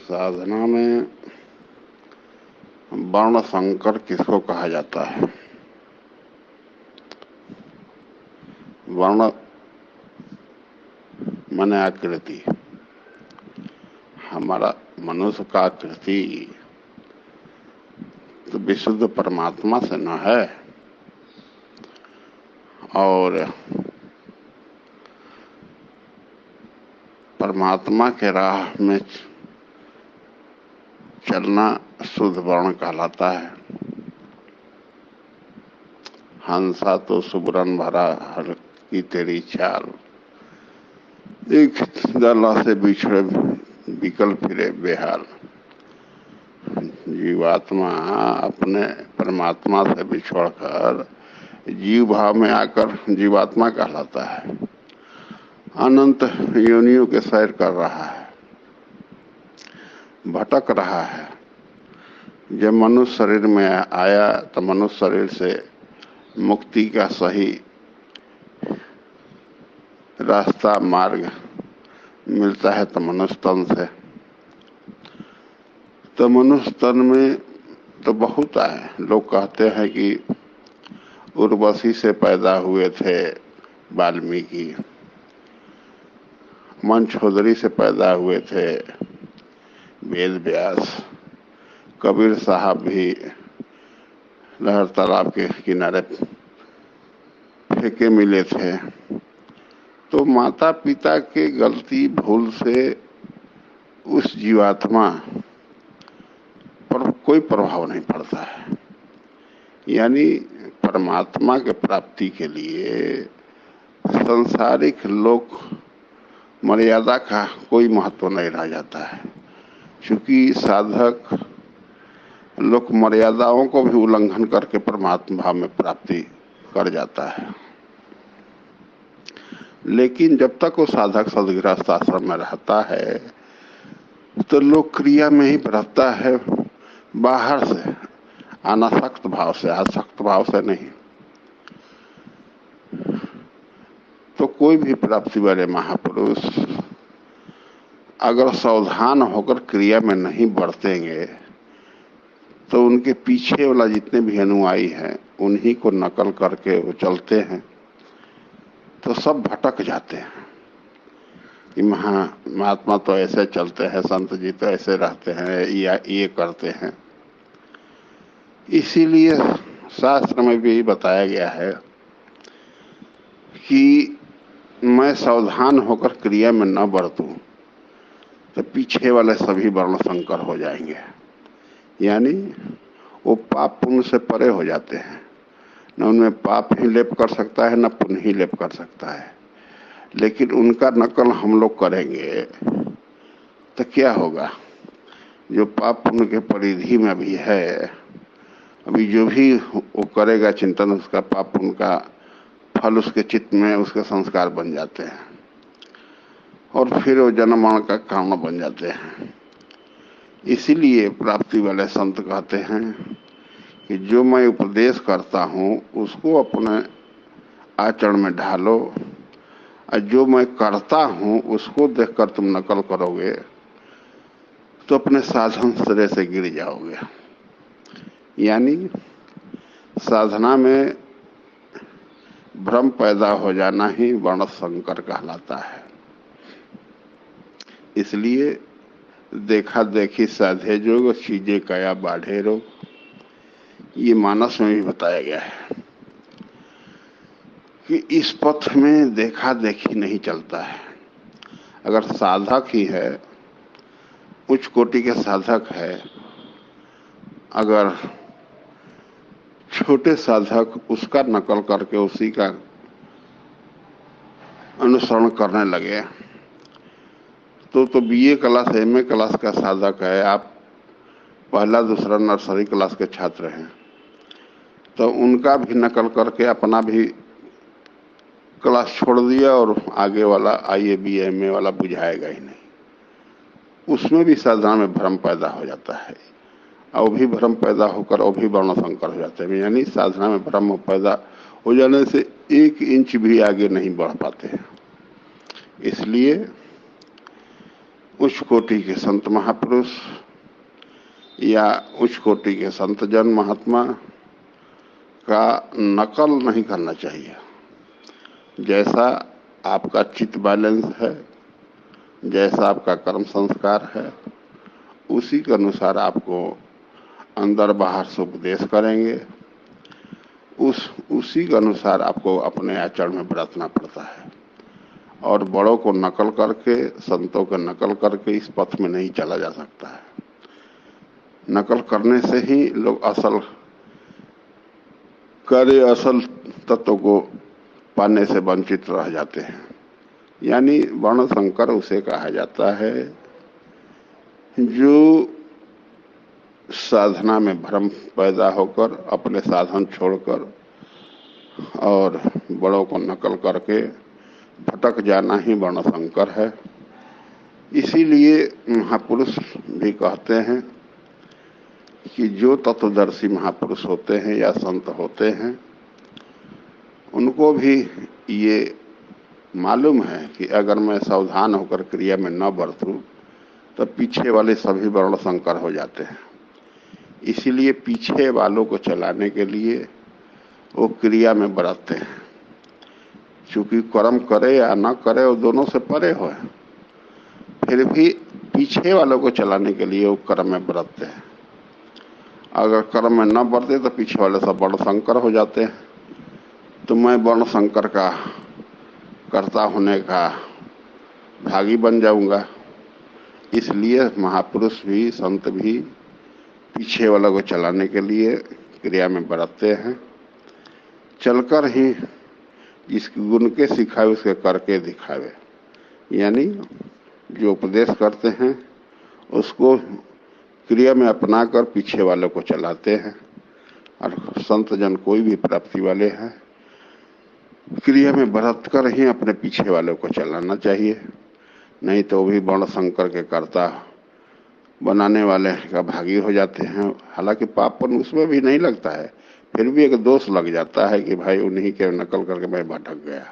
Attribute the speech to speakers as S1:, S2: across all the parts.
S1: साधना में वर्ण संकर किसको कहा जाता है? वर्ण माने आकृति। हमारा मनुष्य का आकृति तो विशुद्ध परमात्मा से न है, और परमात्मा के राह में चलना शुद्ध वर्ण कहलाता है। हंसा तो सुबरन भरा हर की तेरी चाल, एक डाला से बिछड़े बिकल फिरे बेहाल। जीवात्मा अपने परमात्मा से बिछड़कर जीव भाव में आकर जीवात्मा कहलाता है। अनंत योनियों के सैर कर रहा है, भटक रहा है। जब मनुष्य शरीर में आया तो मनुष्य शरीर से मुक्ति का सही रास्ता मार्ग मिलता है तो मनुष्य तन से। तो मनुष्य तन में तो बहुत आए। लोग कहते हैं कि उर्वशी से पैदा हुए थे वाल्मीकि, मंचोदरी से पैदा हुए थे वेद व्यास, कबीर साहब भी लहर तालाब के किनारे फेंके मिले थे। तो माता पिता के गलती भूल से उस जीवात्मा पर कोई प्रभाव नहीं पड़ता है। यानी परमात्मा के प्राप्ति के लिए सांसारिक लोक मर्यादा का कोई महत्व नहीं रह जाता है, क्योंकि साधक लोक मर्यादाओं को भी उल्लंघन करके परमात्मा भाव में प्राप्ति कर जाता है। लेकिन जब तक वो साधक सदगृहस्थ आश्रम में रहता है तो लोक क्रिया में ही रहता है, बाहर से अनासक्त भाव से, आसक्त भाव से नहीं। तो कोई भी प्राप्ति वाले महापुरुष अगर सावधान होकर क्रिया में नहीं बरतेंगे तो उनके पीछे वाला जितने भी अनुयायी हैं उन्हीं को नकल करके वो चलते हैं, तो सब भटक जाते हैं कि महात्मा तो ऐसे चलते हैं, संत जी तो ऐसे रहते हैं या ये करते हैं। इसीलिए शास्त्र में भी बताया गया है कि मैं सावधान होकर क्रिया में न बरतूं तो पीछे वाले सभी वर्ण संकर हो जाएंगे। यानी वो पाप पुण्य से परे हो जाते हैं, न उनमें पाप ही लेप कर सकता है न पुण्य ही लेप कर सकता है। लेकिन उनका नकल हम लोग करेंगे तो क्या होगा? जो पाप पुण्य के परिधि में अभी है, अभी जो भी वो करेगा चिंतन, उसका पाप पुण्य का फल उसके चित्त में, उसके संस्कार बन जाते हैं और फिर वो जन्म मरण का कारण बन जाते हैं। इसीलिए प्राप्ति वाले संत कहते हैं कि जो मैं उपदेश करता हूँ उसको अपने आचरण में ढालो, और जो मैं करता हूँ उसको देखकर तुम नकल करोगे तो अपने साधन सिरे से गिर जाओगे। यानी साधना में भ्रम पैदा हो जाना ही वर्ण संकर कहलाता है। इसलिए देखा देखी साधे जोग, चीजें कया बाढ़े रोग, ये मानस में भी बताया गया है कि इस पथ में देखा देखी नहीं चलता है। अगर साधक ही है, उच्च कोटि के साधक है, अगर छोटे साधक उसका नकल करके उसी का अनुसरण करने लगे तो बीए क्लास एमए क्लास का साधक है, आप पहला दूसरा नर्सरी क्लास के छात्र हैं, तो उनका भी नकल करके अपना भी क्लास छोड़ दिया और आगे वाला आईए बीए एमए वाला बुझाएगा ही नहीं। उसमें भी साधना में भ्रम पैदा हो जाता है, और भी भ्रम पैदा होकर वो भी वर्ण संकर हो जाते हैं। यानी साधना में भ्रम पैदा हो जाने से 1 इंच भी आगे नहीं बढ़ पाते हैं। इसलिए उच्च कोटि के संत महापुरुष या उच्च कोटि के संत जन महात्मा का नकल नहीं करना चाहिए। जैसा आपका चित्त बैलेंस है, जैसा आपका कर्म संस्कार है, उसी के अनुसार आपको अंदर बाहर से उपदेश करेंगे, उसी के अनुसार आपको अपने आचरण में बरतना पड़ता है। और बड़ों को नकल करके, संतों के नकल करके इस पथ में नहीं चला जा सकता है। नकल करने से ही लोग असल तत्व को पाने से वंचित रह जाते हैं। यानी वर्ण संकर उसे कहा जाता है जो साधना में भ्रम पैदा होकर अपने साधन छोड़कर और बड़ों को नकल करके भटक जाना ही वर्ण संकर है। इसीलिए महापुरुष भी कहते हैं कि जो तत्वदर्शी महापुरुष होते हैं या संत होते हैं, उनको भी ये मालूम है कि अगर मैं सावधान होकर क्रिया में न बरतूं तो पीछे वाले सभी वर्ण संकर हो जाते हैं। इसीलिए पीछे वालों को चलाने के लिए वो क्रिया में बरतते हैं। चूंकि कर्म करे या न करे वो दोनों से परे हो, फिर भी पीछे वालों को चलाने के लिए वो कर्म में बरतते हैं। अगर कर्म में न बरते तो पीछे वाले सब वर्ण संकर हो जाते हैं। तो मैं वर्ण संकर का कर्ता होने का भागी बन जाऊंगा। इसलिए महापुरुष भी संत भी पीछे वालों को चलाने के लिए क्रिया में बरतते हैं। चलकर ही जिसके गुण के सिखावे उसके करके दिखावे। यानी जो उपदेश करते हैं उसको क्रिया में अपनाकर पीछे वालों को चलाते हैं। और संत जन कोई भी प्राप्ति वाले हैं, क्रिया में बरत कर ही अपने पीछे वालों को चलाना चाहिए। नहीं तो भी वर्ण संकर के कर्ता बनाने वाले का भागी हो जाते हैं। हालांकि पापन उसमें भी नहीं लगता है, फिर भी एक दोष लग जाता है कि भाई उन्हीं के नकल करके मैं भटक गया।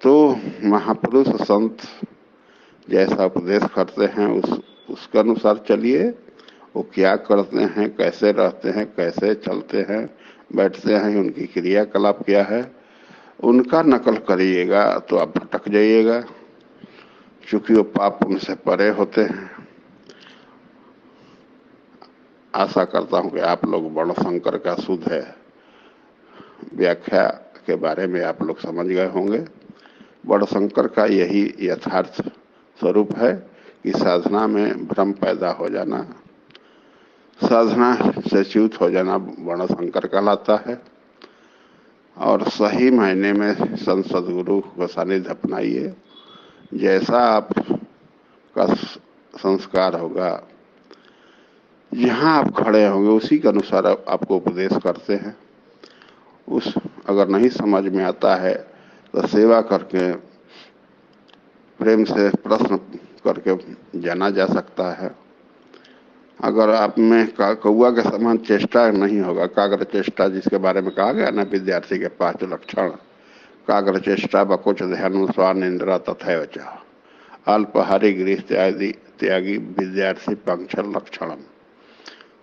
S1: तो महापुरुष संत जैसा उपदेश करते हैं उसके अनुसार चलिए। वो क्या करते हैं, कैसे रहते हैं, कैसे चलते हैं, बैठते हैं, उनकी क्रियाकलाप क्या है, उनका नकल करिएगा तो आप भटक जाइएगा, क्योंकि वो पाप उनसे परे होते हैं। आशा करता हूं कि आप लोग वर्ण संकर का शुद्ध है व्याख्या के बारे में आप लोग समझ गए होंगे। वर्ण संकर का यही यथार्थ स्वरूप है कि साधना में भ्रम पैदा हो जाना, साधना से च्युत हो जाना वर्ण संकर कहलाता है। और सही मायने में संत सदगुरु को सानिध्य अपनाइए। जैसा आपका संस्कार होगा, जहां आप खड़े होंगे उसी के अनुसार आपको उपदेश करते हैं। अगर नहीं समझ में आता है तो सेवा करके प्रेम से प्रश्न करके जाना जा सकता है। अगर आप में कौआ के समान चेष्टा नहीं होगा, काग्र चेष्टा जिसके बारे में कहा गया ना, विद्यार्थी के 5 लक्षण, काग्र चेष्टा बकुच ध्यान स्वान इंद्रा तथैव च, अल्पहारी गृह त्यागी विद्यार्थी पंक्षर लक्षणम।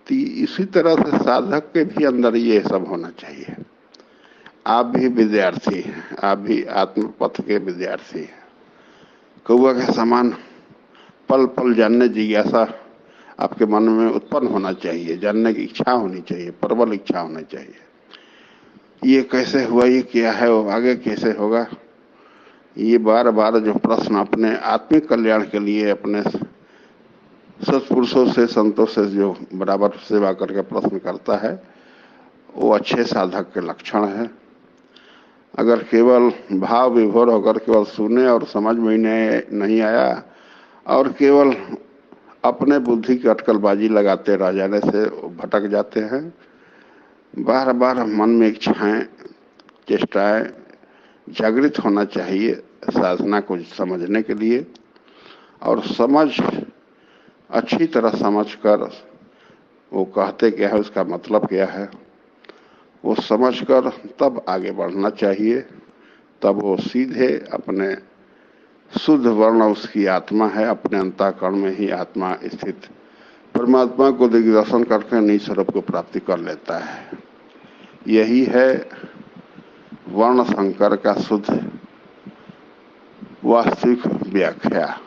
S1: तो इसी तरह से साधक के भी अंदर ये सब होना चाहिए। आप भी विद्यार्थी हैं, आप भी आत्म पथ के विद्यार्थी हैं। कौआ के समान पल पल जानने जिज्ञासा आपके मन में उत्पन्न होना चाहिए, जानने की इच्छा होनी चाहिए, प्रबल इच्छा होनी चाहिए। ये कैसे हुआ, ये क्या है, वो आगे कैसे होगा, ये बार बार जो प्रश्न अपने आत्मिक कल्याण के लिए अपने सत्पुरुषों से संतों से जो बराबर सेवा करके प्रश्न करता है, वो अच्छे साधक के लक्षण है। अगर केवल भाव विभोर होकर केवल सुने और समझ में नहीं आया और केवल अपने बुद्धि की अटकलबाजी लगाते रह जाने से भटक जाते हैं। बार बार मन में इच्छाएं, चेष्टाएं जागृत होना चाहिए साधना को समझने के लिए। और समझ अच्छी तरह समझकर वो कहते क्या है, उसका मतलब क्या है, वो समझकर तब आगे बढ़ना चाहिए। तब वो सीधे अपने शुद्ध वर्ण उसकी आत्मा है, अपने अंतःकरण में ही आत्मा स्थित परमात्मा को दिग्दर्शन करके निज स्वरूप को प्राप्ति कर लेता है। यही है वर्ण संकर का शुद्ध वास्तविक व्याख्या।